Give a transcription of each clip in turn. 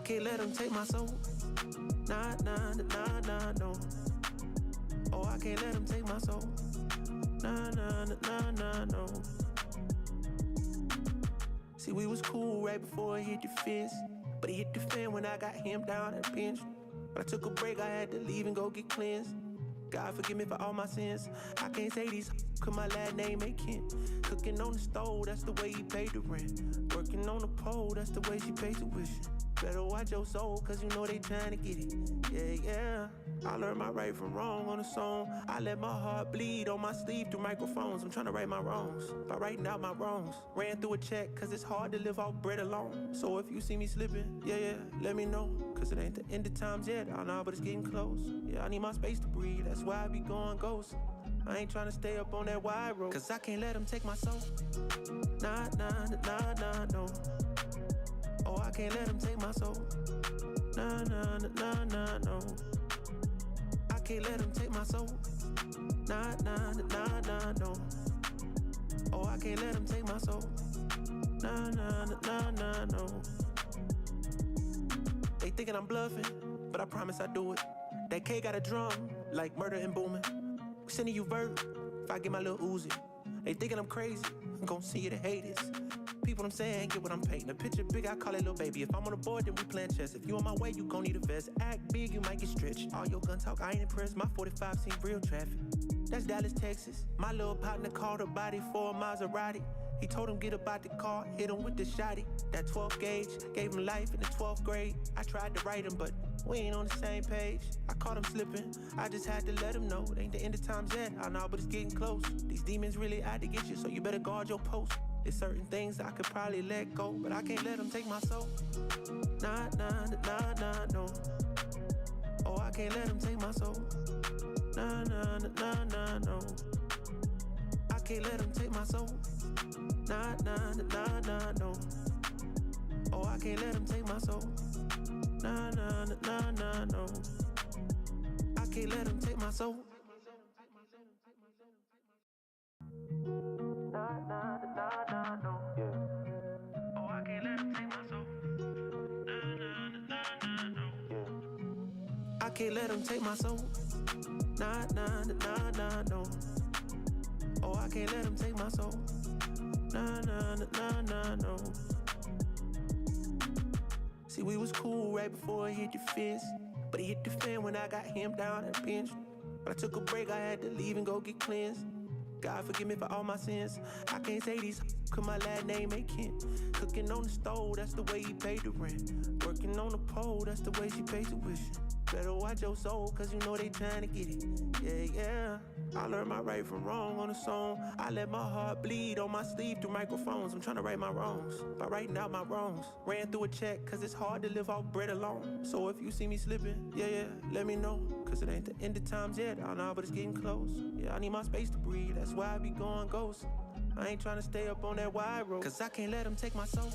can't let them take my soul. Nah, nah, nah, nah, no. Oh, I can't let them take my soul. Nah, nah, nah, nah, no. See, we was cool right before it hit the fence, but it hit the fan when I got him down at the bench. When I took a break, I had to leave and go get cleansed. God forgive me for all my sins. I can't say these cause my last name ain't Kent. Cooking on the stove, that's the way he paid the rent. Working on the pole, that's the way she paid tuition. Better watch your soul, cause you know they trying to get it. Yeah, yeah. I learned my right from wrong on a song. I let my heart bleed on my sleeve through microphones. I'm trying to right my wrongs by writing out my wrongs. Ran through a check, cause it's hard to live off bread alone. So if you see me slipping, yeah, let me know. Cause it ain't the end of times yet, I know, but it's getting close. Yeah, I need my space to breathe, that's why I be going ghost. I ain't trying to stay up on that wide road, cause I can't let them take my soul. Nah, nah, nah, nah, no. Oh, I can't let them take my soul. Nah, nah, nah, nah, no. I can't let them take my soul. Nah, nah, nah, nah, no. Oh, I can't let them take my soul. Nah, nah, nah, nah, no. They thinking I'm bluffing, but I promise I do it. That K got a drum, like murder and booming. We sending you vert, if I get my little Uzi. They thinking I'm crazy, I'm gon' see you to hate this. People I'm saying, get what I'm painting. A picture big, I call it little baby. If I'm on the board, then we playing chess. If you on my way, you gon' need a vest. Act big, you might get stretched. All your gun talk, I ain't impressed. My 45 seen real traffic. That's Dallas, Texas. My little partner called a body for a Maserati. He told him get up out the car, hit him with the shotty. That 12 gauge, gave him life in the 12th grade. I tried to write him, but we ain't on the same page. I caught him slipping, I just had to let him know. It ain't the end of times yet, I know, but it's getting close. These demons really out to get you, so you better guard your post. There's certain things I could probably let go, but I can't let them take my soul. Nah, nah, nah, nah, no. Oh, I can't let them take my soul. Nah, nah, nah, nah, no. I can't let them take my soul. Nah, nah, nah, nah, no. Oh, I can't let them take my soul. Nah, nah, nah, nah, no. I can't let them take my soul. Nah, nah, nah, nah, no. Yeah. Oh, I can't let them take my soul. Nah, nah, nah, nah, no. Yeah. I can't let them take my soul. Nah, nah, nah, nah, no. Oh, I can't let them take my soul. Nah, nah, nah, nah, no. See, we was cool right before it hit the fence, but it hit the fan when I got him down at the bench. When I took a break, I had to leave and go get cleansed. God forgive me for all my sins. I can't say these cause my last name ain't Kent. Cooking on the stove, that's the way he paid the rent. Working on the pole, that's the way she paid tuition. Better watch your soul, cause you know they trying to get it. Yeah, yeah. I learned my right from wrong on a song. I let my heart bleed on my sleeve through microphones. I'm trying to right my wrongs by writing out my wrongs. Ran through a check, cause it's hard to live off bread alone. So if you see me slipping, yeah, let me know. Cause it ain't the end of times yet, I know, but it's getting close. Yeah, I need my space to breathe, that's why I be going ghost. I ain't trying to stay up on that wide road, cause I can't let them take my soul.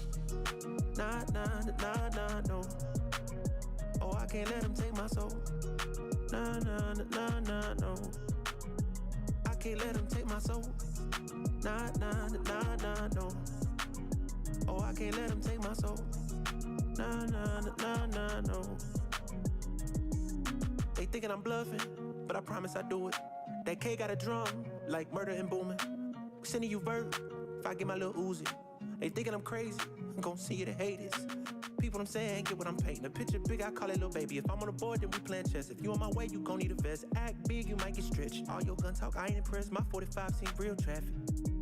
Nah, nah, nah, nah, no. Oh, I can't let them take my soul. Nah, nah, nah, nah, no. I can't let them take my soul. Nah, nah, nah, nah, no. Oh, I can't let them take my soul. Nah, nah, nah, nah, no. They thinking I'm bluffing, but I promise I do it. That K got a drum, like murder and booming. We sending you vert, if I get my little Uzi. They thinking I'm crazy, I'm gon' see you to hate this. People I'm saying, get what I'm painting. A picture big, I call it little baby. If I'm on the board, then we playing chess. If you on my way, you gon' need a vest. Act big, you might get stretched. All your gun talk, I ain't impressed. My 45 seen real traffic.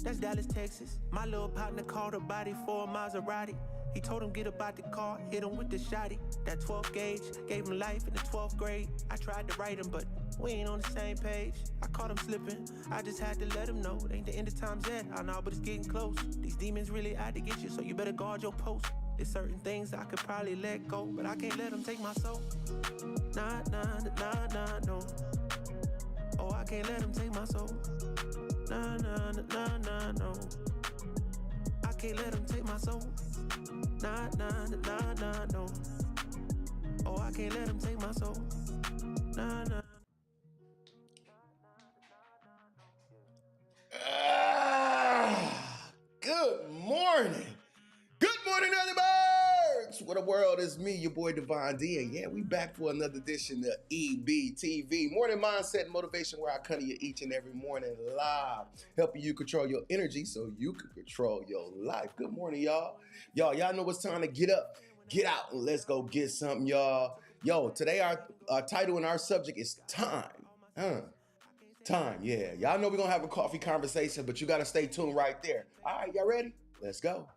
That's Dallas, Texas. My little partner called a body for a Maserati. He told him get up out the car, hit him with the shotty. That 12 gauge, gave him life in the 12th grade. I tried to write him, but we ain't on the same page. I caught him slipping, I just had to let him know. It ain't the end of times yet, I know, but it's getting close. These demons really out to get you, so you better guard your post. There's certain things I could probably let go, but I can't let them take my soul. Nah, nah, nah, nah, no. Oh, I can't let them take my soul. Nah, nah, nah, nah, no. I can't let them take my soul. Nah, nah, nah, nah, no. Oh, I can't let them take my soul. Nah, nah. Good morning. Good morning, early birds. What a world world, it's me, your boy Divine D, and yeah, we back for another edition of EBTV, Morning Mindset and Motivation, where I come to you each and every morning live, helping you control your energy so you can control your life. Good morning, y'all. Y'all know it's time to get up, get out, and let's go get something, y'all. Yo, today our title and our subject is time. Time, yeah. Y'all know we're gonna have a coffee conversation, but you gotta stay tuned right there. All right, y'all ready? Let's go.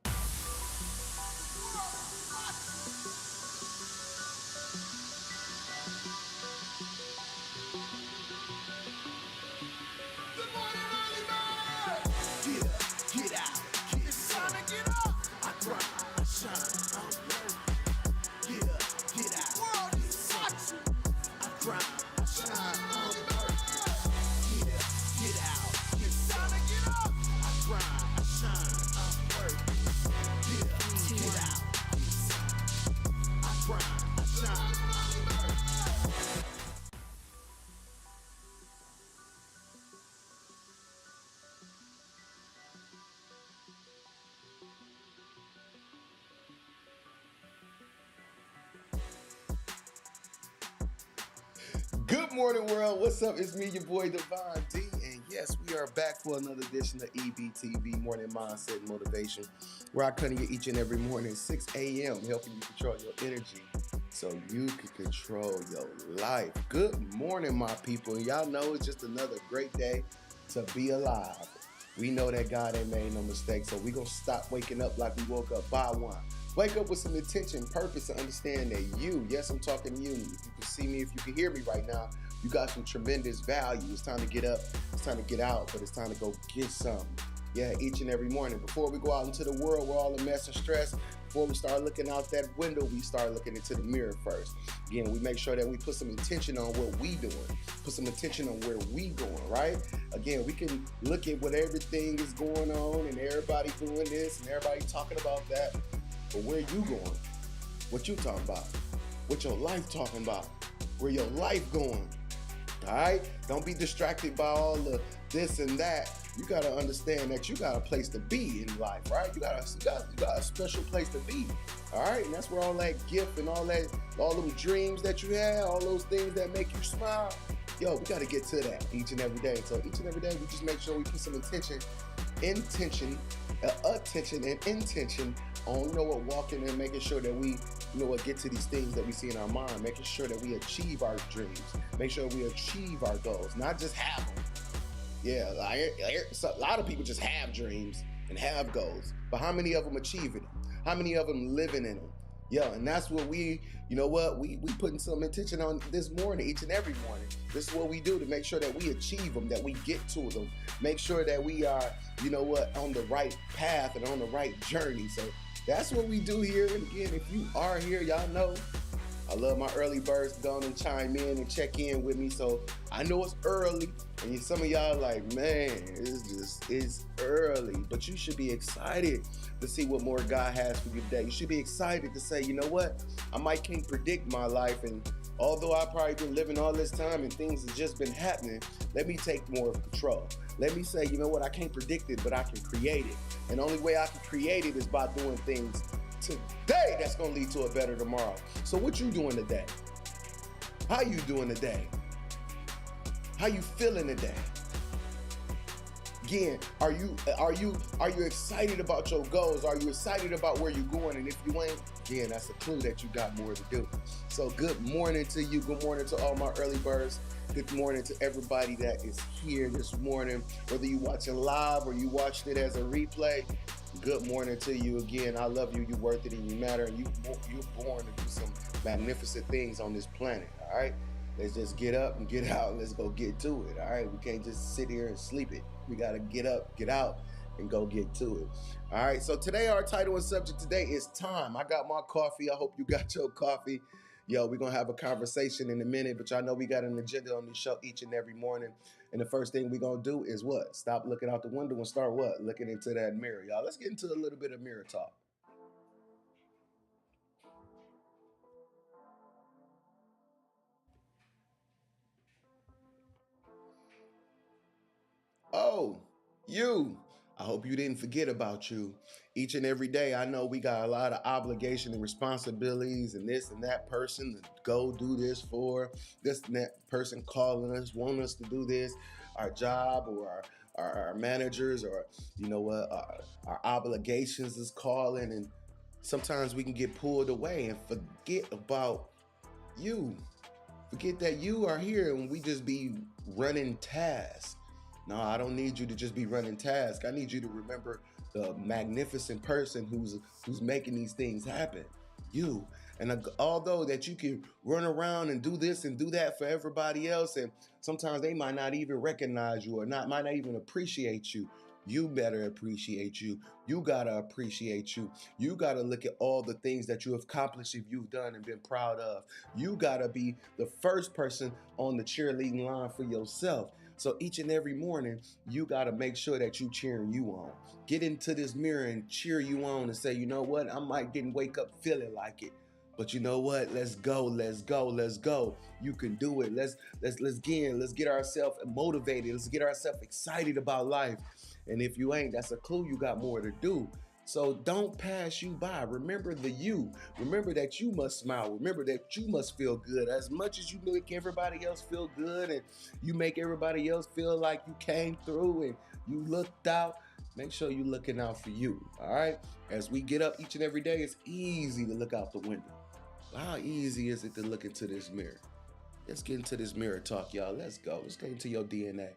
Good morning, world. What's up? It's me, your boy Divine D, and yes, we are back for another edition of EBTV, Morning Mindset and Motivation, where I come to you each and every morning, 6 a.m., helping you control your energy so you can control your life. Good morning, my people. And y'all know it's just another great day to be alive. We know that God ain't made no mistakes, so we're going to stop waking up like we woke up by one. Wake up with some intention, purpose, and understand that you, yes, I'm talking to you. If you can see me, if you can hear me right now, you got some tremendous value. It's time to get up, it's time to get out, but it's time to go get some. Yeah, each and every morning. Before we go out into the world, we're all a mess and stress. Before we start looking out that window, we start looking into the mirror first. Again, we make sure that we put some intention on what we doing, put some attention on where we going, right? Again, we can look at what everything is going on and everybody doing this and everybody talking about that. But where you going? What you talking about? What your life talking about? Where your life going? All right? Don't be distracted by all the this and that. You got to understand that you got a place to be in life, right? You got a special place to be. All right? And that's where all that gift and all those dreams that you had, all those things that make you smile. Yo, we got to get to that each and every day. So each and every day, we just make sure we put some attention and intention on, walking and making sure that we, get to these things that we see in our mind, making sure that we achieve our dreams, make sure we achieve our goals, not just have them. Yeah, a lot of people just have dreams and have goals, but how many of them achieving them? How many of them living in them? Yeah, and that's what we putting some attention on this morning, each and every morning. This is what we do to make sure that we achieve them, that we get to them, make sure that we are, on the right path and on the right journey. So that's what we do here. And again, if you are here, y'all know I love my early birds to go on and chime in and check in with me. So I know it's early, and some of y'all like, man, it's early. But you should be excited to see what more God has for you today. You should be excited to say, you know what? I might can't predict my life, and although I've probably been living all this time and things have just been happening, let me take more control. Let me say, you know what? I can't predict it, but I can create it. And the only way I can create it is by doing things today that's going to lead to a better tomorrow. So what you doing today? How you doing today? How you feeling today? Again, are you excited about your goals? Are you excited about where you're going? And if you ain't, again, that's a clue that you got more to do. So good morning to you. Good morning to all my early birds. Good morning to everybody that is here this morning. Whether you watching live or you watched it as a replay, good morning to you again. I love you. You're worth it and you matter. And you're born to do some magnificent things on this planet. All right. Let's just get up and get out. And let's go get to it. All right. We can't just sit here and sleep it. We got to get up, get out, and go get to it. All right. So today, our title and subject today is time. I got my coffee. I hope you got your coffee. Yo, we're going to have a conversation in a minute, but y'all know we got an agenda on this show each and every morning. And the first thing we're going to do is what? Stop looking out the window and start what? Looking into that mirror. Y'all, let's get into a little bit of mirror talk. Oh, you. I hope you didn't forget about you. Each and every day, I know we got a lot of obligation and responsibilities and this and that person to go do this for, this and that person calling us, wanting us to do this, our job or our managers or, you know what, our obligations is calling. And sometimes we can get pulled away and forget about you. Forget that you are here and we just be running tasks. No, I don't need you to just be running tasks. I need you to remember the magnificent person who's making these things happen. You. And although that you can run around and do this and do that for everybody else, and sometimes they might not even recognize you or might not even appreciate you. You better appreciate you. You gotta appreciate you. You gotta look at all the things that you have accomplished if you've done and been proud of. You gotta be the first person on the cheerleading line for yourself. So each and every morning, you got to make sure that you cheering you on. Get into this mirror and cheer you on and say, you know what? I might didn't wake up feeling like it, but you know what? Let's go, let's go, let's go. You can do it. Let's get ourselves motivated. Let's get ourselves excited about life. And if you ain't, that's a clue you got more to do. So don't pass you by. Remember the you. Remember that you must smile. Remember that you must feel good. As much as you make everybody else feel good and you make everybody else feel like you came through and you looked out, make sure you're looking out for you, all right? As we get up each and every day, it's easy to look out the window. How easy is it to look into this mirror? Let's get into this mirror talk, y'all. Let's go. Let's get into your DNA.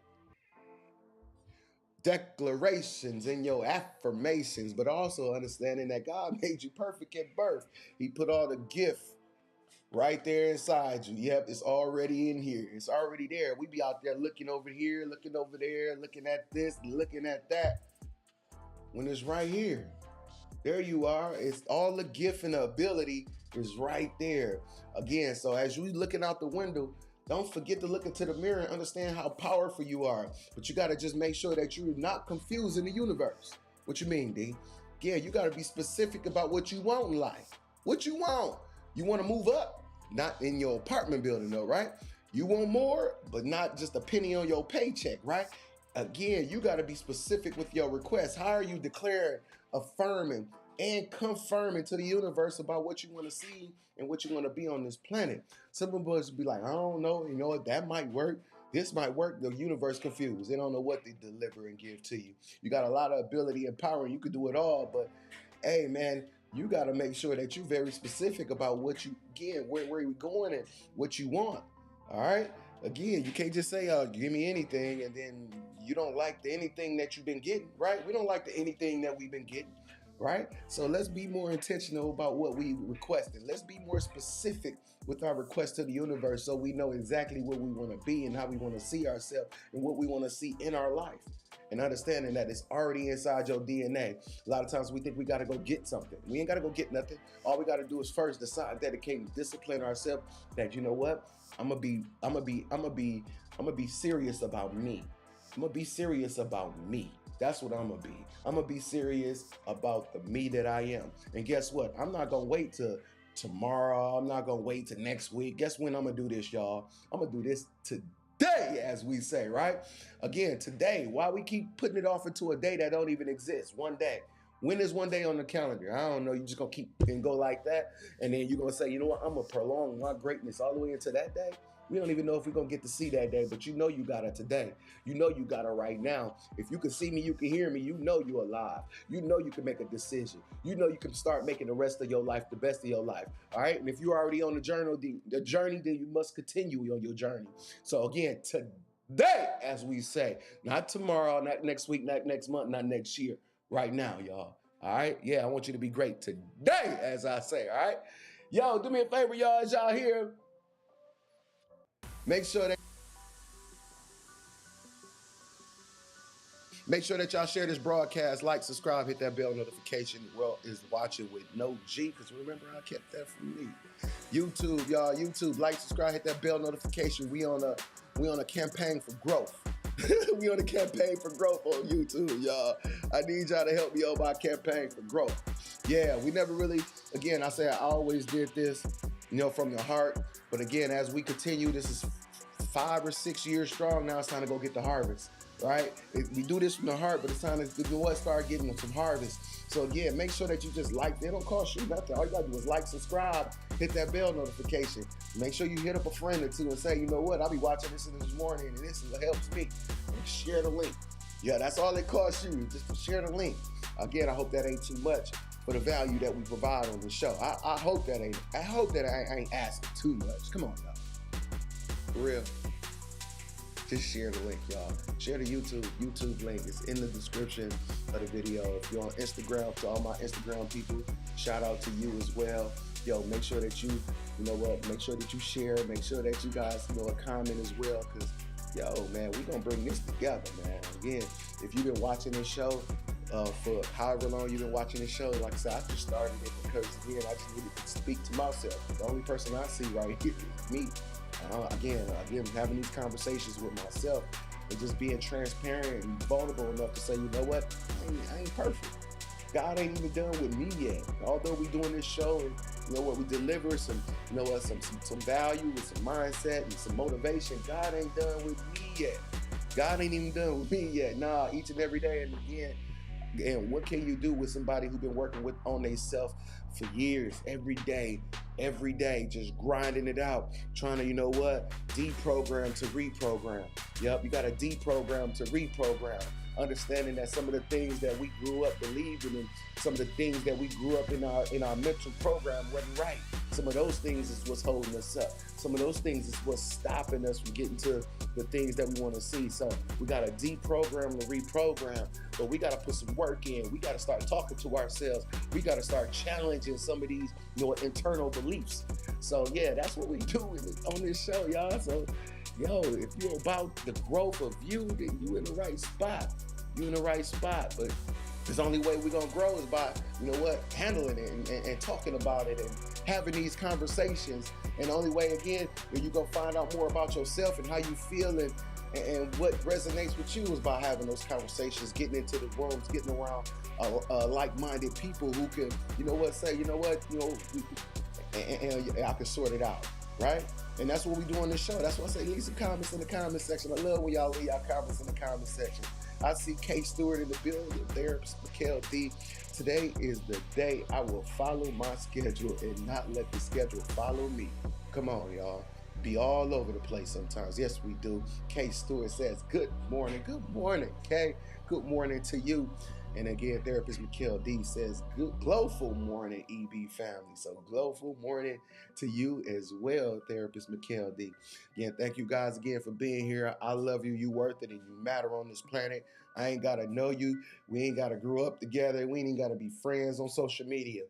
Declarations and your affirmations, but also understanding that God made you perfect at birth. He put all the gift right there inside you. Yep, it's already in here. It's already there. We be out there looking over here, looking over there, looking at this, looking at that, when it's right here. There you are. It's all the gift and the ability is right there. Again, so as you looking out the window, don't forget to look into the mirror and understand how powerful you are. But you got to just make sure that you're not confusing the universe. What you mean, D? Yeah, you got to be specific about what you want in life. What you want? You want to move up? Not in your apartment building, though, right? You want more, but not just a penny on your paycheck, right? Again, you got to be specific with your request. How are you declaring, affirming, and confirming to the universe about what you want to see and what you want to be on this planet? Some of us be like, I don't know, you know what, that might work. This might work. The universe confused. They don't know what they deliver and give to you. You got a lot of ability and power and you can do it all, but hey, man, you got to make sure that you're very specific about what you, again, where you're going and what you want, all right? Again, you can't just say, give me anything, and then you don't like the anything that you've been getting, right? We don't like the anything that we've been getting, right? So let's be more intentional about what we requested. Let's be more specific with our request to the universe so we know exactly where we want to be and how we want to see ourselves and what we want to see in our life. And understanding that it's already inside your DNA. A lot of times we think we got to go get something. We ain't got to go get nothing. All we got to do is first decide, dedicate, and discipline ourselves that, you know what? I'm gonna be serious about me. I'm gonna be serious about me. That's what I'm gonna be. I'm gonna be serious about the me that I am. And guess what? I'm not gonna wait till tomorrow. I'm not gonna wait till next week. Guess when I'm gonna do this, y'all? I'm gonna do this today, as we say, right? Again, today. Why we keep putting it off into a day that don't even exist? One day. When is one day on the calendar? I don't know. You're just going to keep and go like that. And then you're going to say, you know what? I'm going to prolong my greatness all the way into that day. We don't even know if we're going to get to see that day, but you know you got it today. You know you got it right now. If you can see me, you can hear me, you know you're alive. You know you can make a decision. You know you can start making the rest of your life the best of your life. All right? And if you're already on the journey, then you must continue on your journey. So again, today, as we say, not tomorrow, not next week, not next month, not next year. Right now, y'all. All right? Yeah, I want you to be great today, as I say, all right? Yo, do me a favor, y'all, as y'all here. Make sure that y'all share this broadcast, like, subscribe, hit that bell notification. The world is watching with no G, because remember, I kept that from me. YouTube, y'all, YouTube, like, subscribe, hit that bell notification. We on a campaign for growth. We on a campaign for growth on YouTube, y'all. I need y'all to help me on my campaign for growth. Yeah, we never really, again, I always did this, from the heart. But again, as we continue, this is 5 or 6 years strong. Now it's time to go get the harvest, right? We do this from the heart, but it's time to start getting some harvest. So again, make sure that you just like. They don't cost you nothing. All you gotta do is like, subscribe, hit that bell notification. Make sure you hit up a friend or two and say, you know what, I'll be watching this in this morning and this helps me. And share the link. Yeah, that's all it costs you, just to share the link. Again, I hope that ain't too much for the value that we provide on the show. I hope that I ain't asking too much. Come on, y'all. For real. Just share the link, y'all. Share the YouTube link. It's in the description of the video. If you're on Instagram, to all my Instagram people, shout out to you as well. Yo, make sure that you know what, make sure that you share, make sure that you guys, comment as well, because, yo, man, we're going to bring this together, man. Again, if you've been watching this show, for however long you've been watching this show, like I said, I just started it because, again, I just needed to speak to myself. The only person I see right here is me. Again, having these conversations with myself and just being transparent and vulnerable enough to say, you know what, I ain't perfect. God ain't even done with me yet. Although we doing this show and, we deliver some value and some mindset and some motivation, God ain't done with me yet. God ain't even done with me yet. Nah, each and every day. And again, what can you do with somebody who's been working on themselves for years, every day, just grinding it out, trying to, deprogram to reprogram. Yep, you got to deprogram to reprogram. Understanding that some of the things that we grew up believing in, some of the things that we grew up in our mental program wasn't right. Some of those things is what's holding us up. Some of those things is what's stopping us from getting to the things that we want to see. So we got to deprogram to reprogram, but we got to put some work in. We got to start talking to ourselves. We got to start challenging some of these, internal beliefs. So yeah, that's what we do on this show, y'all. So, yo, if you're about the growth of you, then you in the right spot. You in the right spot. But the only way we're going to grow is by, handling it and talking about it and having these conversations. And the only way, again, that you're going to find out more about yourself and how you feel and what resonates with you is by having those conversations, getting into the rooms, getting around like-minded people who can, and I can sort it out, right? And that's what we do on this show. That's why I say leave some comments in the comment section. I love when y'all leave y'all comments in the comment section. I see K Stewart in the building, therapist Mikhail D. Today is the day I will follow my schedule and not let the schedule follow me. Come on, y'all. Be all over the place sometimes. Yes, we do. K Stewart says, good morning, K. Good morning to you. And again, therapist Mikhail D says, glowful morning, EB family. So glowful morning to you as well, therapist Mikhail D. Again, thank you guys again for being here. I love you. You worth it and you matter on this planet. I ain't got to know you. We ain't got to grow up together. We ain't got to be friends on social media.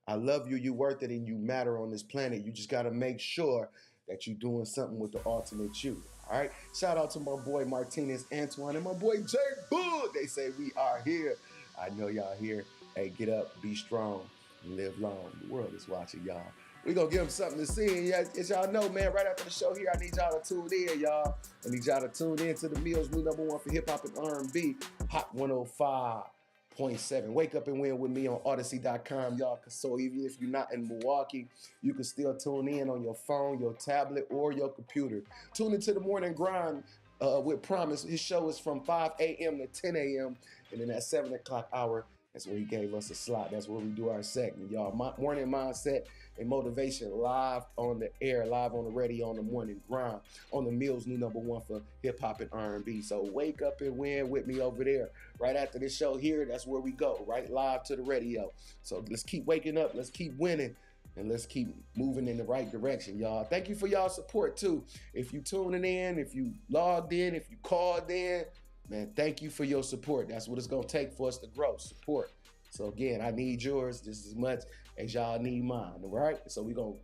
I love you. You worth it and you matter on this planet. You just got to make sure that you're doing something with the ultimate you. All right. Shout out to my boy Martinez Antoine and my boy Jay Boo. They say we are here. I know y'all here. Hey, get up, be strong, and live long. The world is watching, y'all. We're going to give them something to see. And as y'all know, man, right after the show here, I need y'all to tune in, y'all. I need y'all to tune in to the Mills' new #1 for hip-hop and R&B, Hot 105.7. Wake up and win with me on Odyssey.com, y'all. So even if you're not in Milwaukee, you can still tune in on your phone, your tablet, or your computer. Tune into the Morning Grind with Promise. His show is from 5 a.m. to 10 a.m. And then at 7 o'clock hour, that's where he gave us a slot. That's where we do our segment, y'all. Morning Mindset and Motivation live on the air, live on the radio on the Morning Grind, on the Mills' new #1 for hip-hop and R&B. So wake up and win with me over there. Right after this show here, that's where we go, right? Live to the radio. So let's keep waking up. Let's keep winning. And let's keep moving in the right direction, y'all. Thank you for y'all support, too. If you tuning in, if you logged in, if you called in, man, thank you for your support. That's what it's going to take for us to grow, support. So, again, I need yours just as much as y'all need mine, all right? So we're gonna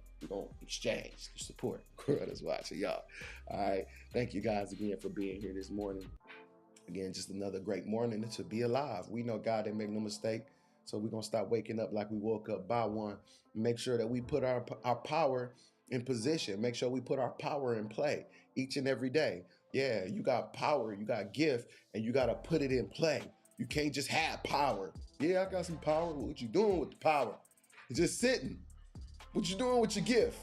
exchange the support. The world is watching, y'all. All right. Thank you guys again for being here this morning. Again, just another great morning to be alive. We know God didn't make no mistake. So we're going to stop waking up like we woke up by one. Make sure that we put our power in position. Make sure we put our power in play each and every day. Yeah, you got power, you got gift, and you got to put it in play. You can't just have power. Yeah, I got some power. What you doing with the power? It's just sitting. What you doing with your gift?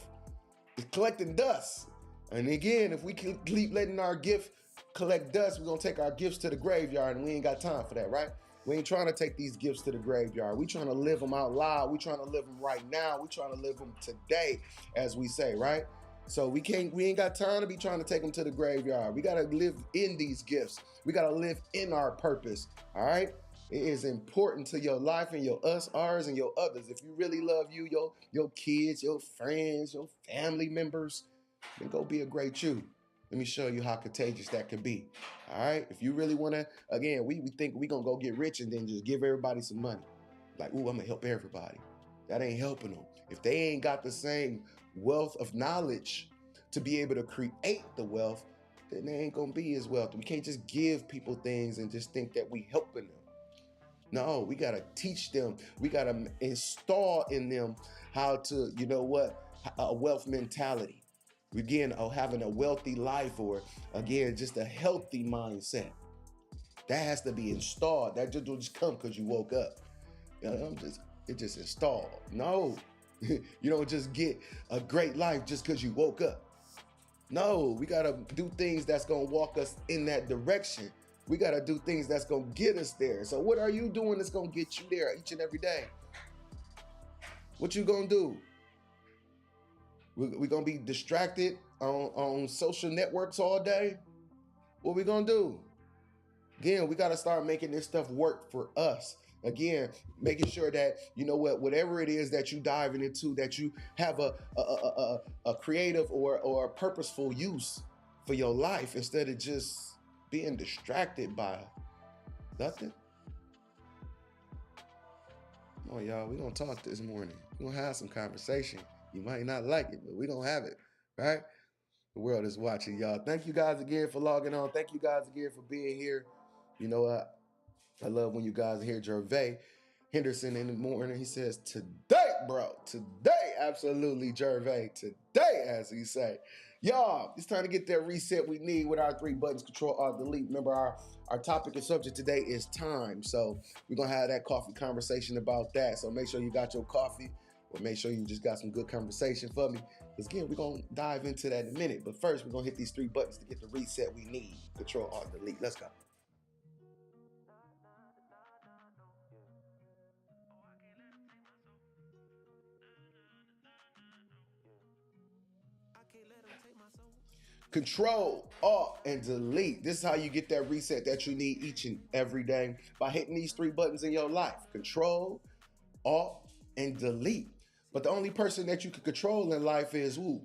It's collecting dust. And again, if we keep letting our gift collect dust, we're going to take our gifts to the graveyard, and we ain't got time for that, right? We ain't trying to take these gifts to the graveyard. We trying to live them out loud. We trying to live them right now. We trying to live them today, as we say, right? So we ain't got time to be trying to take them to the graveyard. We got to live in these gifts. We got to live in our purpose, all right? It is important to your life and your us, ours, and your others. If you really love you, your kids, your friends, your family members, then go be a great you. Let me show you how contagious that can be. All right? If you really want to, again, we think we're going to go get rich and then just give everybody some money. Like, ooh, I'm going to help everybody. That ain't helping them. If they ain't got the same wealth of knowledge to be able to create the wealth, then they ain't going to be as wealthy. We can't just give people things and just think that we helping them. No, we got to teach them. We got to install in them how to, a wealth mentality. Again, having a wealthy life, or again, just a healthy mindset. That has to be installed. That just don't just come because you woke up. It just installed. No, you don't just get a great life just because you woke up. No, we got to do things that's going to walk us in that direction. We got to do things that's going to get us there. So what are you doing that's going to get you there each and every day? What you going to do? We're going to be distracted on social networks all day? What we going to do? Again, we got to start making this stuff work for us. Again, making sure that, whatever it is that you diving into, that you have a creative or a purposeful use for your life instead of just being distracted by nothing. Come on, y'all. We're going to talk this morning. We're going to have some conversation. You might not like it, but we're going to have it, right? The world is watching, y'all. Thank you guys again for logging on. Thank you guys again for being here. I love when you guys hear Gervais Henderson in the morning. He says, today, bro. Today, absolutely, Gervais. Today, as he say. Y'all, it's time to get that reset we need with our 3 buttons, Control, Alt, Delete. Remember, our topic and subject today is time. So we're going to have that coffee conversation about that. So make sure you got your coffee, or make sure you just got some good conversation for me. Because again, we're going to dive into that in a minute. But first, we're going to hit these 3 buttons to get the reset we need. Control, Alt, Delete. Let's go. Control, Alt, and Delete. This is how you get that reset that you need each and every day by hitting these 3 buttons in your life. Control, Alt, and Delete. But the only person that you can control in life is who?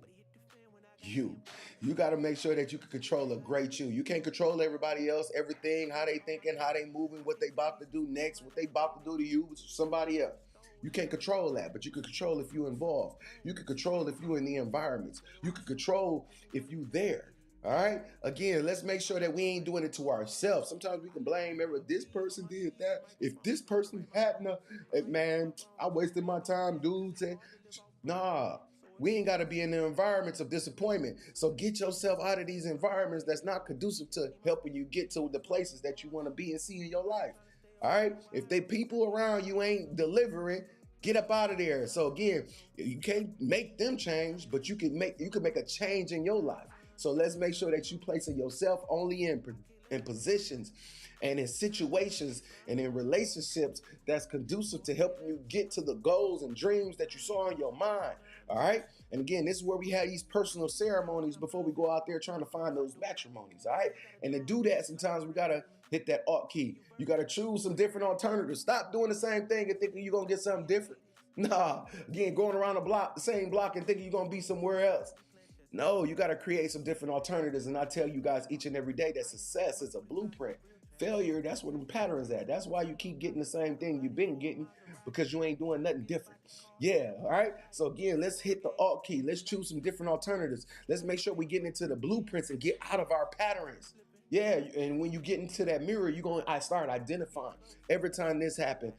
You. You got to make sure that you can control a great you. You can't control everybody else, everything, how they thinking, how they moving, what they about to do next, what they about to do to you with somebody else. You can't control that, but you can control if you're involved. You can control if you're in the environments. You can control if you're there. All right? Again, let's make sure that we ain't doing it to ourselves. Sometimes we can blame this person did that. If this person hadn't, man, I wasted my time, dude. Nah, we ain't got to be in the environments of disappointment. So get yourself out of these environments that's not conducive to helping you get to the places that you want to be and see in your life. All right? If they people around you ain't delivering, get up out of there. So again, you can't make them change, but you can make a change in your life. So let's make sure that you placing yourself only in positions and in situations and in relationships that's conducive to helping you get to the goals and dreams that you saw in your mind. All right? And again, this is where we have these personal ceremonies before we go out there trying to find those matrimonies. All right? And to do that, sometimes we got to hit that Alt key. You got to choose some different alternatives. Stop doing the same thing and thinking you're going to get something different. Nah, again, going around the same block and thinking you're going to be somewhere else. No, you got to create some different alternatives. And I tell you guys each and every day that success is a blueprint. Failure, that's where the pattern's at. That's why you keep getting the same thing you've been getting, because you ain't doing nothing different. Yeah, all right? So again, let's hit the Alt key. Let's choose some different alternatives. Let's make sure we get into the blueprints and get out of our patterns. Yeah, and when you get into that mirror, I start identifying. Every time this happened.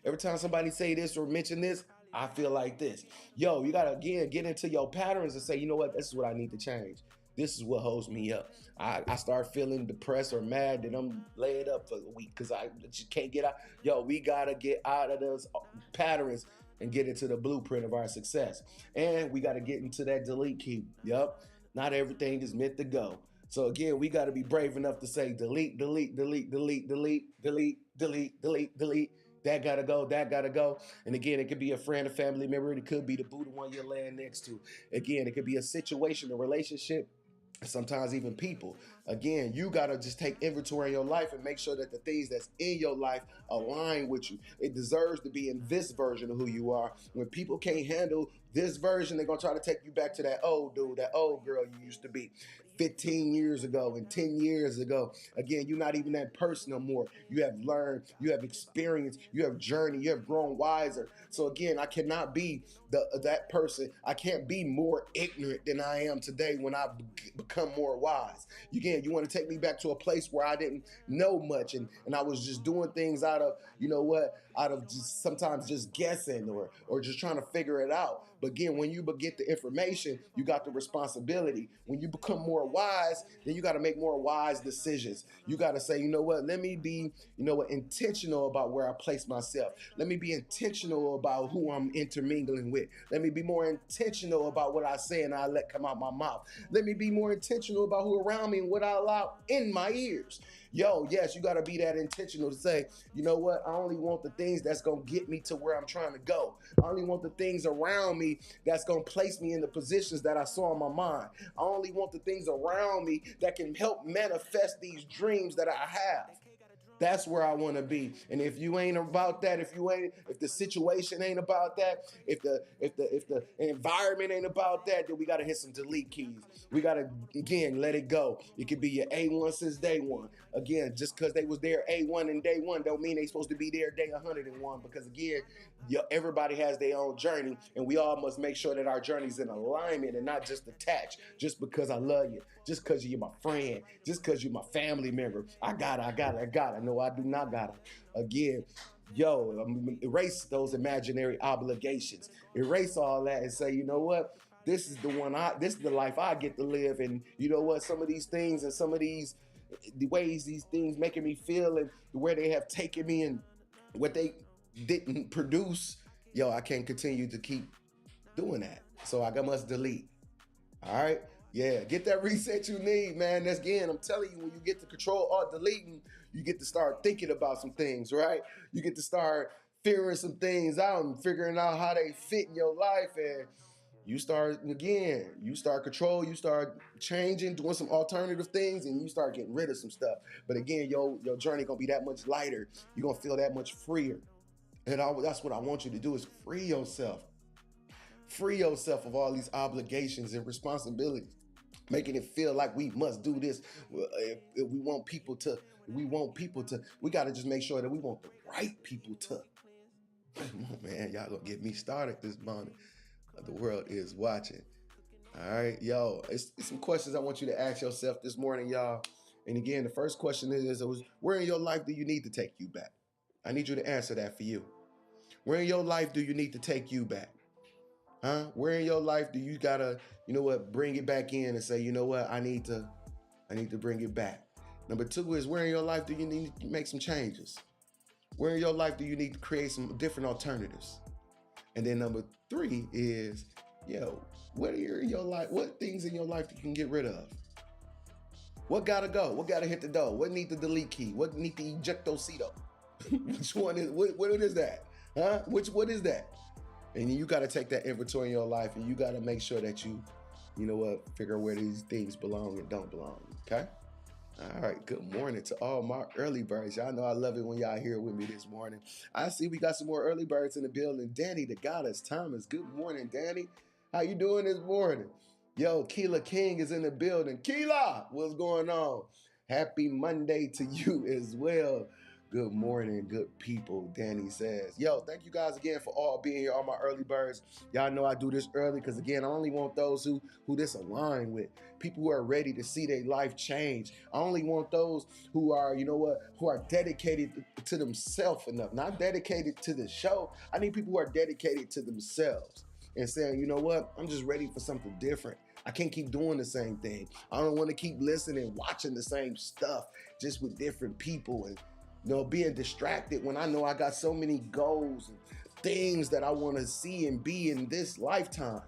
Every time somebody say this or mention this, I feel like this. Yo, you got to, again, get into your patterns and say, you know what, this is what I need to change. This is what holds me up. I start feeling depressed or mad that I'm laid up for a week because I just can't get out. Yo, we got to get out of those patterns and get into the blueprint of our success. And we got to get into that delete key. Yup. Not everything is meant to go. So again, we got to be brave enough to say delete, delete, delete, delete, delete, delete, delete, delete, delete. That gotta go. That gotta go. And again, it could be a friend, a family member. It could be the Buddha one you're laying next to. Again, it could be a situation, a relationship, sometimes even people. Again, you got to just take inventory in your life and make sure that the things that's in your life align with you. It deserves to be in this version of who you are. When people can't handle this version, they're going to try to take you back to that old dude, that old girl you used to be 15 years ago and 10 years ago. Again, you're not even that person no more. You have learned, you have experienced, you have journeyed, you have grown wiser. So again, I cannot be that person. I can't be more ignorant than I am today when I've become more wise. Again, you want to take me back to a place where I didn't know much and I was just doing things out of, out of just sometimes just guessing or just trying to figure it out. But again, when you get the information, you got the responsibility. When you become more wise, then you got to make more wise decisions. You got to say, you know what, let me be, intentional about where I place myself. Let me be intentional about who I'm intermingling with. Let me be more intentional about what I say and I let come out my mouth. Let me be more intentional about who around me and what I allow in my ears. Yes, you got to be that intentional to say, you know what, I only want the things that's going to get me to where I'm trying to go. I only want the things around me that's going to place me in the positions that I saw in my mind. I only want the things around me that can help manifest these dreams that I have. That's where I want to be. And if you ain't about that, if the situation ain't about that, if the environment ain't about that, then we got to hit some delete keys. We got to, again, let it go. It could be your A1 since day one. Again, just because they was there A1 in day one don't mean they supposed to be there day 101, because again, everybody has their own journey, and we all must make sure that our journey's in alignment and not just attached just because I love you, just because you're my friend, just because you're my family member. I got it. No, I do not got it. Again, erase those imaginary obligations. Erase all that and say, you know what? This is the life I get to live. And you know what? Some of these things and some of the ways these things making me feel and where they have taken me and what they didn't produce, I can't continue to keep doing that. So I must delete. All right. Yeah, get that reset you need, man. That's, again, I'm telling you, when you get to control alt deleting, you get to start thinking about some things, right? You get to start figuring some things out and figuring out how they fit in your life. And you start control, you start changing, doing some alternative things, and you start getting rid of some stuff. But again, your journey gonna be that much lighter. You're gonna feel that much freer. And that's what I want you to do, is free yourself. Free yourself of all these obligations and responsibilities, making it feel like we must do this. If we want people to, we got to just make sure that we want the right people to. Come on, man, y'all gonna get me started this morning. The world is watching. All right, it's some questions I want you to ask yourself this morning, y'all. And again, the first question is, where in your life do you need to take you back? I need you to answer that for you. Where in your life do you need to take you back? Where in your life do you gotta, bring it back in and say, you know what, I need to bring it back. Number 2 is, where in your life do you need to make some changes? Where in your life do you need to create some different alternatives? And then number 3 is, what are in your life? What things in your life you can get rid of? What gotta go? What gotta hit the door? What need the delete key? What need the ejectocito? Which one is? What is that? What is that? And you got to take that inventory in your life, and you got to make sure that you figure out where these things belong and don't belong. Okay. All right. Good morning to all my early birds. Y'all know I love it when y'all here with me this morning. I see we got some more early birds in the building. Danny, the goddess Thomas. Good morning, Danny. How you doing this morning? Keela King is in the building. Keela, what's going on? Happy Monday to you as well. Good morning, good people, Danny says. Thank you guys again for all being here, all my early birds. Y'all know I do this early because, again, I only want those who this align with, people who are ready to see their life change. I only want those who are, who are dedicated to themselves enough, not dedicated to the show. I need people who are dedicated to themselves and saying, you know what, I'm just ready for something different. I can't keep doing the same thing. I don't want to keep listening, watching the same stuff, just with different people and being distracted when I know I got so many goals and things that I want to see and be in this lifetime.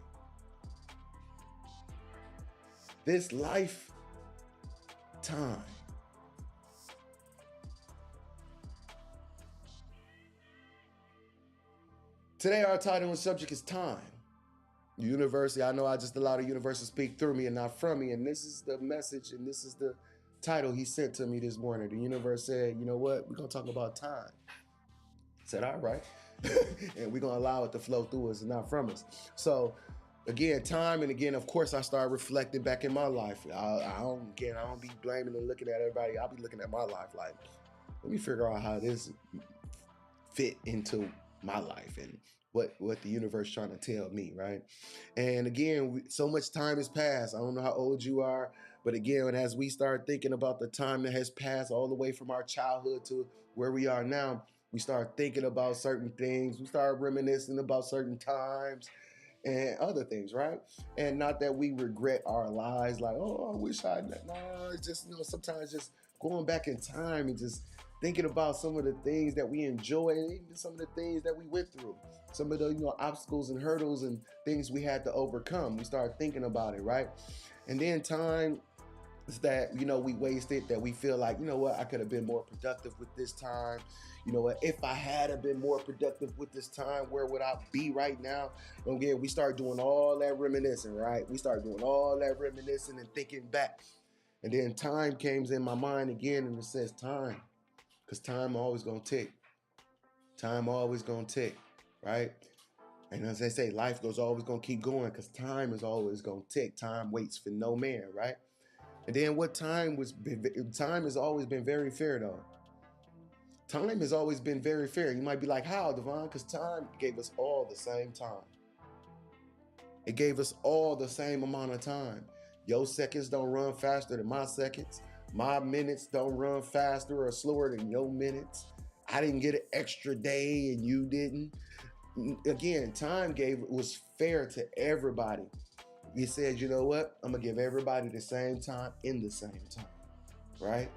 this lifetime. Today, our title and subject is time. University, I know I just allowed the universe to speak through me and not from me. And this is the message and this is the title he sent to me this morning. The universe said, you know what? We're going to talk about time. I said, all right. And we're going to allow it to flow through us and not from us. So, again, time. And again, of course, I started reflecting back in my life. I don't be blaming and looking at everybody. I'll be looking at my life like, let me figure out how this fit into my life and what the universe trying to tell me, right? And again, so much time has passed. I don't know how old you are, but again, as we start thinking about the time that has passed all the way from our childhood to where we are now, we start thinking about certain things. We start reminiscing about certain times and other things, right? And not that we regret our lives, like, oh, I wish I, no, it's just, sometimes just going back in time and just thinking about some of the things that we enjoy and even some of the things that we went through, some of the obstacles and hurdles and things we had to overcome. We start thinking about it, right? And then time is that, we wasted, that we feel like, you know what, I could have been more productive with this time. You know what, if I had been more productive with this time, where would I be right now? Again, we start doing all that reminiscing, right? We start doing all that reminiscing and thinking back. And then time came in my mind again and it says time. Because time always gonna tick. Time always gonna tick, right? And as they say, life goes always gonna keep going because time is always gonna tick. Time waits for no man, right? And then time has always been very fair though. Time has always been very fair. You might be like, how, Devon? Because time gave us all the same time. It gave us all the same amount of time. Your seconds don't run faster than my seconds. My minutes don't run faster or slower than your minutes. I didn't get an extra day and you didn't. Again, time was fair to everybody. He said, you know what? I'm gonna give everybody the same time in the same time, right?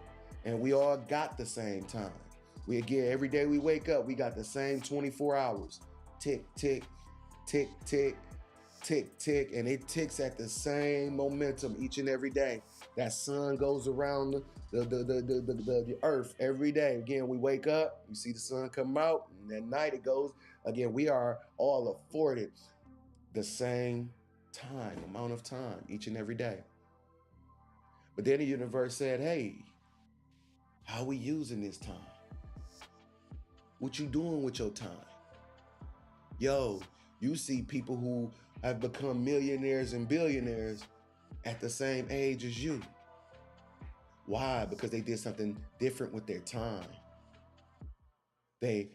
And we all got the same time. Every day we wake up, we got the same 24 hours. Tick, tick, tick, tick, tick, tick, and it ticks at the same momentum each and every day. That sun goes around the earth every day. Again, we wake up, we see the sun come out, and at night it goes. Again, we are all afforded the same amount of time each and every day. But then the universe said, hey, how are we using this time? What you doing with your time? Yo, you see people who have become millionaires and billionaires at the same age as you. Why? Because they did something different with their time. They,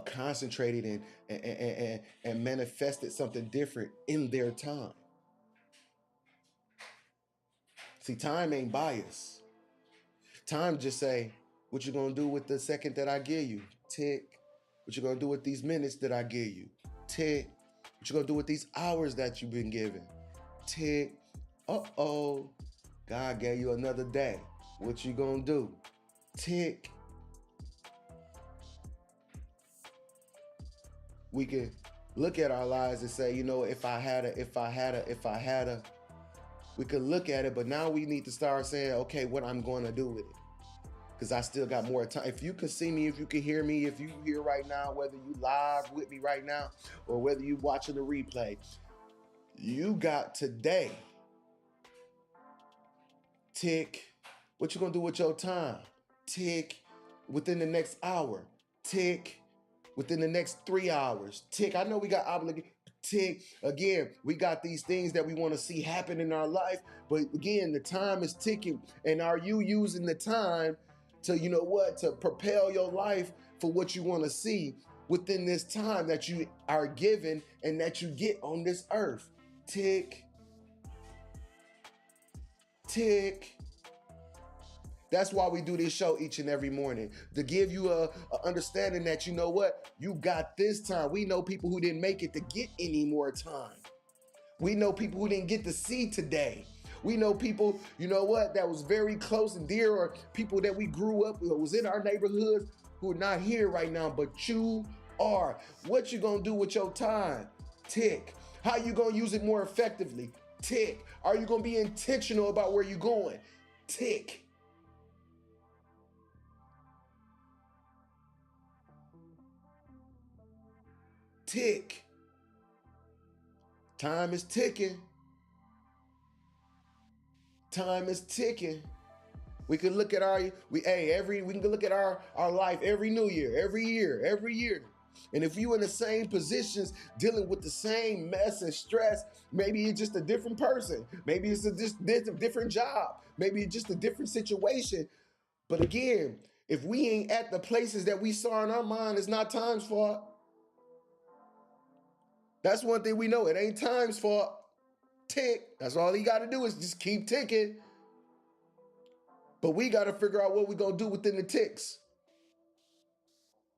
concentrated and manifested something different in their time. See, time ain't biased. Time just say, what you gonna do with the second that I give you? Tick. What you gonna do with these minutes that I give you? Tick. What you gonna do with these hours that you've been given? Tick. Uh-oh. God gave you another day. What you gonna do? Tick. We can look at our lives and say, if I had a, we could look at it, but now we need to start saying, okay, what I'm going to do with it. Because I still got more time. If you can see me, if you can hear me, if you here right now, whether you live with me right now, or whether you watching the replay, you got today. Tick. What you gonna do with your time? Tick. Within the next hour. Tick. Within the next 3 hours. Tick. I know we got obligations. Tick. Again, we got these things that we want to see happen in our life, but again, the time is ticking. And are you using the time to, to propel your life for what you want to see within this time that you are given and that you get on this earth? Tick. Tick. That's why we do this show each and every morning, to give you a understanding that, you got this time. We know people who didn't make it to get any more time. We know people who didn't get to see today. We know people, that was very close and dear, or people that we grew up with, was in our neighborhoods, who are not here right now, but you are. What you gonna do with your time? Tick. How you gonna use it more effectively? Tick. Are you going to be intentional about where you're going? Tick. Tick. Time is ticking. Time is ticking. We can look at we can look at our life every new year, every year. And if you in the same positions dealing with the same mess and stress, maybe you're just a different person. Maybe it's a different job. Maybe it's just a different situation. But again, if we ain't at the places that we saw in our mind, it's not time's fault. That's one thing we know. It ain't time's fault. Tick. That's all he got to do is just keep ticking. But we got to figure out what we're going to do within the ticks.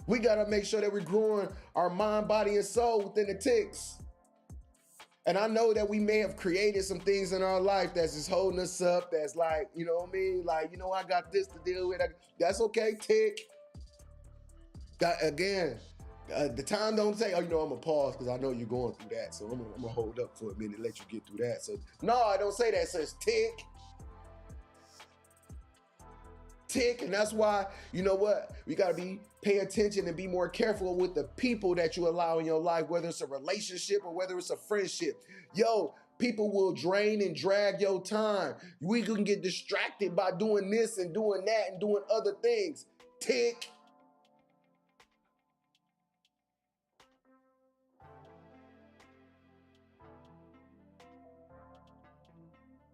We got to make sure that we're growing our mind, body, and soul within the ticks. And I know that we may have created some things in our life that's just holding us up. That's like, you know what I mean? Like, I got this to deal with. That's okay, tick. Again, the time don't say, I'm going to pause because I know you're going through that. So I'm going to hold up for a minute, let you get through that. So no, I don't say that. It says tick. Tick. And that's why, you know what? We got to pay attention and be more careful with the people that you allow in your life, whether it's a relationship or whether it's a friendship. Yo, people will drain and drag your time. We can get distracted by doing this and doing that and doing other things. Tick.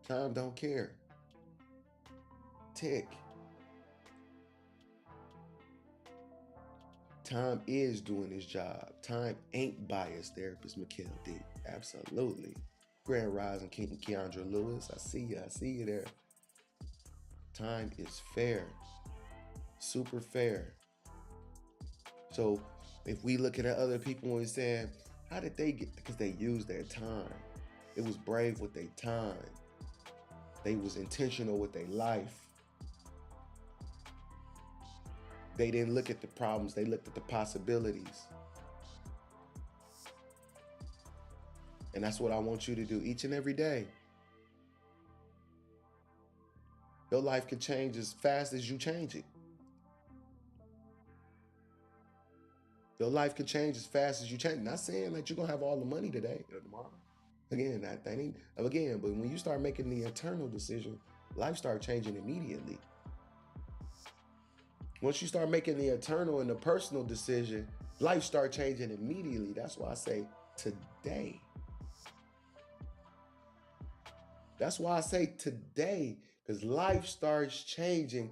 Time don't care. Tick. Time is doing his job. Time ain't biased, therapist Mikhail D. Absolutely. Grand Rising King Keandra Lewis. I see you there. Time is fair. Super fair. So if we looking at other people and saying, how did they get, because they used their time. It was brave with their time. They was intentional with their life. They didn't look at the problems, they looked at the possibilities. And that's what I want you to do each and every day. Your life can change as fast as you change it. Your life can change as fast as you change it. Not saying that you're going to have all the money today or tomorrow. Again, but when you start making the internal decision, life starts changing immediately. Once you start making the eternal and the personal decision, life starts changing immediately. That's why I say today. That's why I say today, because life starts changing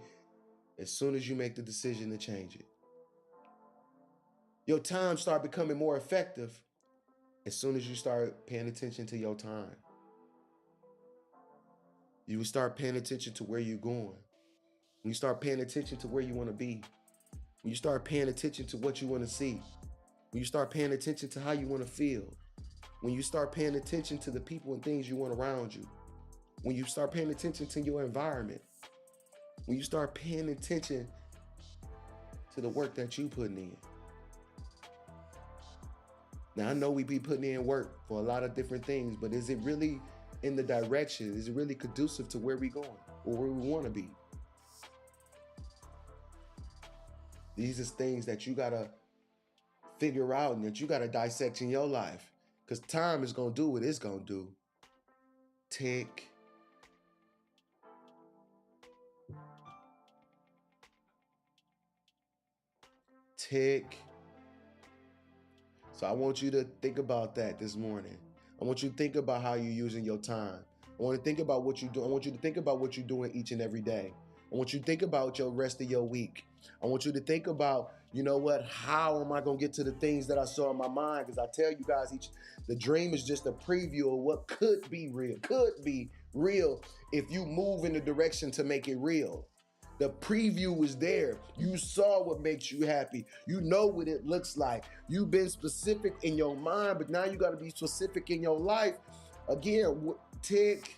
as soon as you make the decision to change it. Your time start becoming more effective as soon as you start paying attention to your time. You will start paying attention to where you're going. When you start paying attention to where you want to be, when you start paying attention to what you want to see, when you start paying attention to how you want to feel, when you start paying attention to the people and things you want around you, when you start paying attention to your environment, when you start paying attention to the work that you putting in. Now, I know we be putting in work for a lot of different things, but is it really in the direction? Is it really conducive to where we going or where we want to be? These are things that you got to figure out and that you got to dissect in your life, because time is going to do what it's going to do. Tick. Tick. So I want you to think about that this morning. I want you to think about how you're using your time. I want to think about what you do. I want you to think about what you're doing each and every day. I want you to think about your rest of your week. I want you to think about, you know what, how am I going to get to the things that I saw in my mind? Because I tell you guys, the dream is just a preview of what could be real if you move in the direction to make it real. The preview is there. You saw what makes you happy. You know what it looks like. You've been specific in your mind, but now you got to be specific in your life. Again, tick.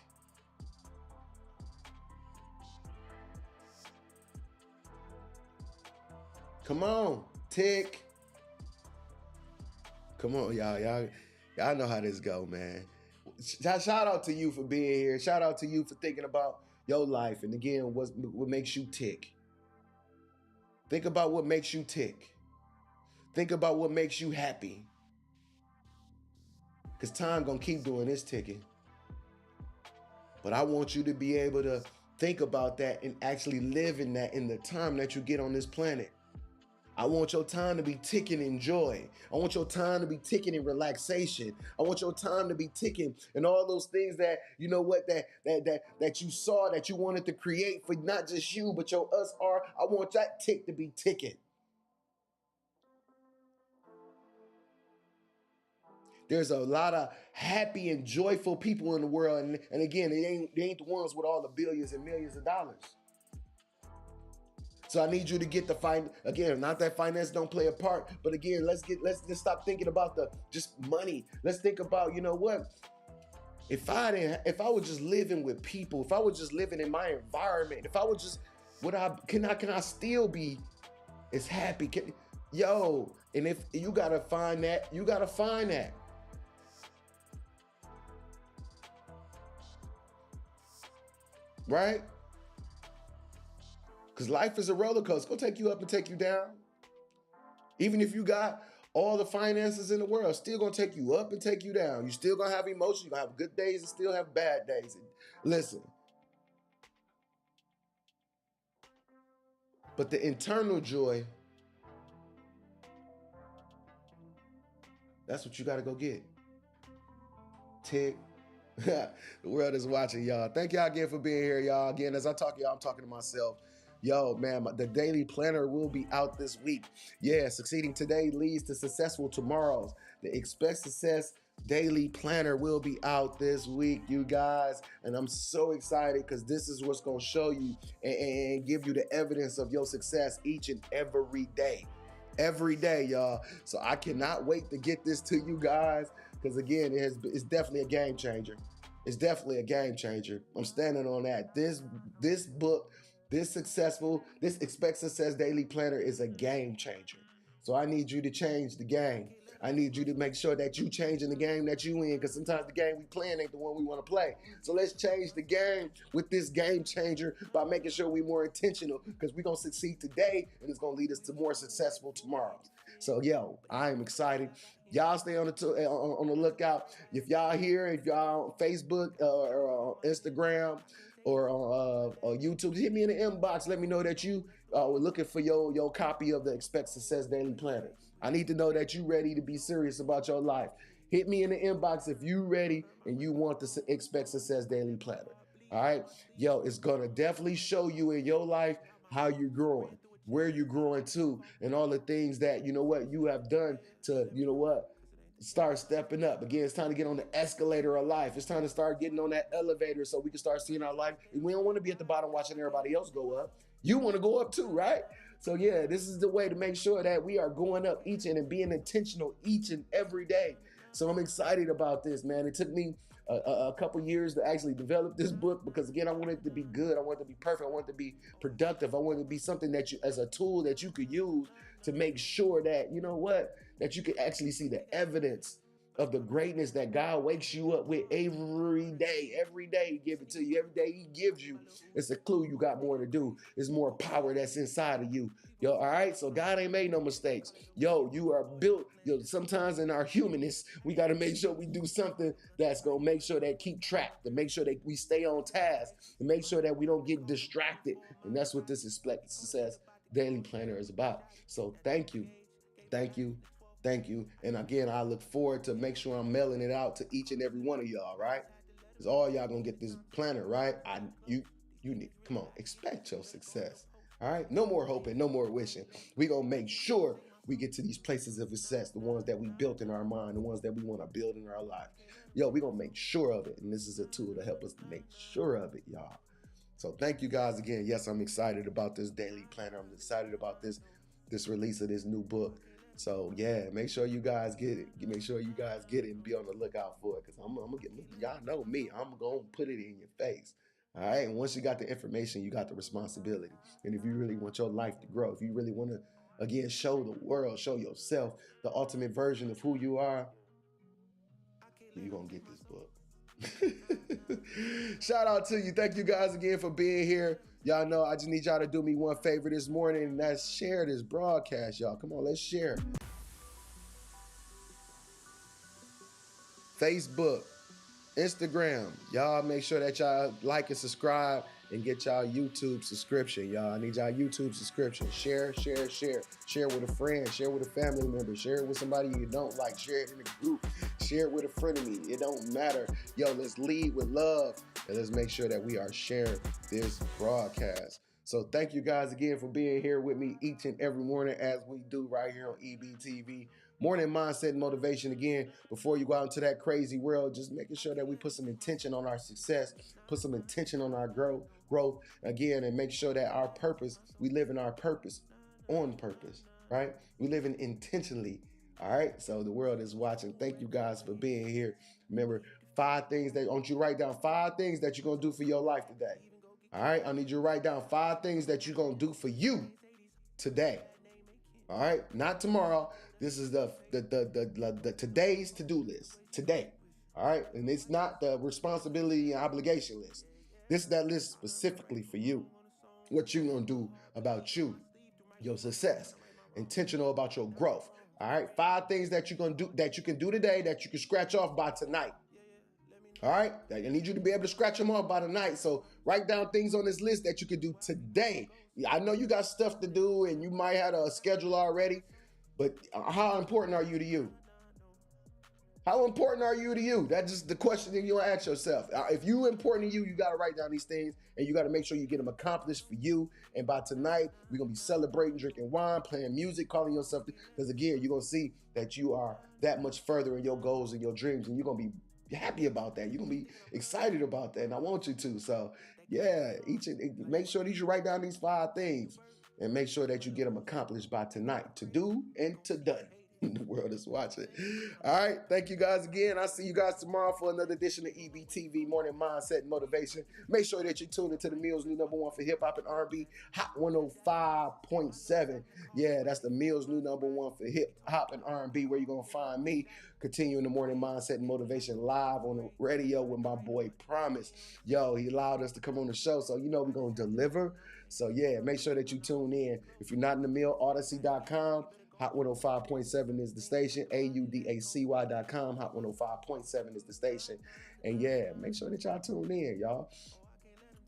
Come on, tick. Come on, y'all know how this go, man. shout out to you for being here. Shout out to you for thinking about your life. And again, what makes you tick. Think about what makes you tick. Think about what makes you happy. Because time gonna keep doing this ticking. But I want you to be able to think about that and actually live in that in the time that you get on this planet. I want your time to be ticking in joy. I want your time to be ticking in relaxation. I want your time to be ticking and all those things that, you know what, that you saw, that you wanted to create for not just you, but your us are. I want that tick to be ticking. There's a lot of happy and joyful people in the world. And again, they ain't the ones with all the billions and millions of dollars. So I need you to get the again, not that finance don't play a part, but again, let's just stop thinking about the just money. Let's think about, you know what? If I was just living with people, if I was just living in my environment, if I was just, can I still be as happy? And if you gotta find that, you gotta find that. Right? Because life is a roller coaster. It's going to take you up and take you down. Even if you got all the finances in the world, it's still going to take you up and take you down. You're still going to have emotions. You're going to have good days and still have bad days. And listen. But the internal joy, that's what you got to go get. Tick. The world is watching, y'all. Thank y'all again for being here, y'all. Again, as I talk to y'all, I'm talking to myself. Yo, man, the daily planner will be out this week. Yeah, succeeding today leads to successful tomorrows. The Expect Success daily planner will be out this week, you guys. And I'm so excited because this is what's going to show you and give you the evidence of your success each and every day. Every day, y'all. So I cannot wait to get this to you guys because, again, it's definitely a game changer. It's definitely a game changer. I'm standing on that. This book, this Expect Success Daily Planner is a game changer. So I need you to change the game. I need you to make sure that you changing the game that you in, because sometimes the game we playing ain't the one we want to play. So let's change the game with this game changer by making sure we're more intentional, because we're going to succeed today and it's going to lead us to more successful tomorrows. So, yo, I am excited. Y'all stay on the lookout. If y'all here, if y'all on Facebook or Instagram or on YouTube, hit me in the inbox. Let me know that you were looking for your copy of the Expect Success Daily Planner. I need to know that you're ready to be serious about your life. Hit me in the inbox if you're ready and you want the Expect Success Daily Planner. All right? Yo, it's going to definitely show you in your life how you're growing, where you're growing to, and all the things that, you know what, you have done to, you know what, start stepping up. Again, it's time to get on the escalator of life. It's time to start getting on that elevator so we can start seeing our life. And we don't want to be at the bottom watching everybody else go up. You want to go up too, right? So yeah, this is the way to make sure that we are going up each and being intentional each and every day. So I'm excited about this, man. It took me a couple years to actually develop this book because, again, I wanted it to be good. I wanted it to be perfect. I wanted it to be productive. I wanted it to be something that you, as a tool that you could use to make sure that, you know what, that you could actually see the evidence of the greatness that God wakes you up with every day. Every day He gives it to you. Every day He gives you, it's a clue you got more to do. There's more power that's inside of you. Yo, all right? So God ain't made no mistakes. Yo, you are built. Yo, sometimes in our humanness, we got to make sure we do something that's going to make sure that keep track, to make sure that we stay on task, to make sure that we don't get distracted. And that's what this Expect Success Daily Planner is about. So thank you. Thank you. Thank you. And again, I look forward to make sure I'm mailing it out to each and every one of y'all, right? Because all y'all gonna get this planner, right? You need, come on, expect your success. All right? No more hoping, no more wishing. We gonna make sure we get to these places of success, the ones that we built in our mind, the ones that we want to build in our life. Yo, we gonna make sure of it. And this is a tool to help us make sure of it, y'all. So thank you guys again. Yes, I'm excited about this daily planner. I'm excited about this release of this new book. So yeah, make sure you guys get it. Make sure you guys get it and be on the lookout for it. Because I'm gonna get, y'all know me, I'm gonna put it in your face. All right. And once you got the information, you got the responsibility. And if you really want your life to grow, if you really want to, again, show the world, show yourself the ultimate version of who you are, you're gonna get this book. Shout out to you. Thank you guys again for being here. Y'all know I just need y'all to do me one favor this morning, and that's share this broadcast, y'all. Come on, let's share. Facebook, Instagram. Y'all make sure that y'all like and subscribe and get y'all YouTube subscription, y'all. I need y'all YouTube subscription. Share, share, share. Share with a friend. Share with a family member. Share it with somebody you don't like. Share it in a group. Share it with a frenemy. It don't matter. Yo, let's lead with love, and let's make sure that we are sharing this broadcast. So thank you guys again for being here with me each and every morning as we do right here on EBTV. Morning mindset and motivation. Again, before you go out into that crazy world, just making sure that we put some intention on our success, put some intention on our growth again, and make sure that our purpose, we live in our purpose on purpose, right? We live in intentionally. All right. So the world is watching. Thank you guys for being here. Remember, 5 things that I want you to write down 5 things that you're going to do for your life today. All right. I need you to write down 5 things that you're going to do for you today. All right. Not tomorrow. This is the today's to-do list today. All right. And it's not the responsibility and obligation list. This is that list specifically for you. What you going to do about you, your success, intentional about your growth. All right. 5 things that you're going to do, that you can do today, that you can scratch off by tonight. All right. I need you to be able to scratch them off by tonight. So write down things on this list that you can do today. I know you got stuff to do and you might have a schedule already, but how important are you to you? How important are you to you? That's just the question that you want to ask yourself. If you important to you, you got to write down these things and you got to make sure you get them accomplished for you. And by tonight, we're going to be celebrating, drinking wine, playing music, calling yourself, because again, you're going to see that you are that much further in your goals and your dreams, and you're going to be happy about that. You're going to be excited about that, and I want you to. So yeah, make sure that you write down these 5 things and make sure that you get them accomplished by tonight. To do and to done. The world is watching. All right. Thank you guys again. I'll see you guys tomorrow for another edition of EBTV Morning Mindset and Motivation. Make sure that you tune into the Mills' new #1 for hip hop and R&B, Hot 105.7. Yeah, that's the Mills' new #1 for hip hop and R&B, where you're going to find me continuing the Morning Mindset and Motivation live on the radio with my boy Promise. Yo, he allowed us to come on the show, so you know we're going to deliver. So yeah, make sure that you tune in. If you're not in the mill, Odyssey.com. Hot 105.7 is the station. AUDACY.com. Hot 105.7 is the station. And yeah, make sure that y'all tune in, y'all.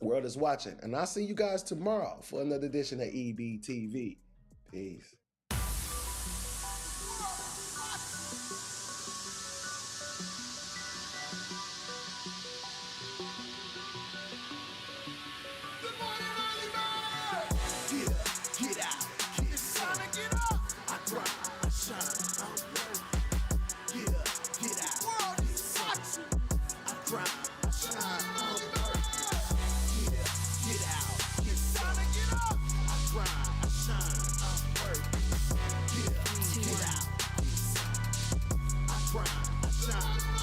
World is watching. And I'll see you guys tomorrow for another edition of EBTV. Peace. Shine.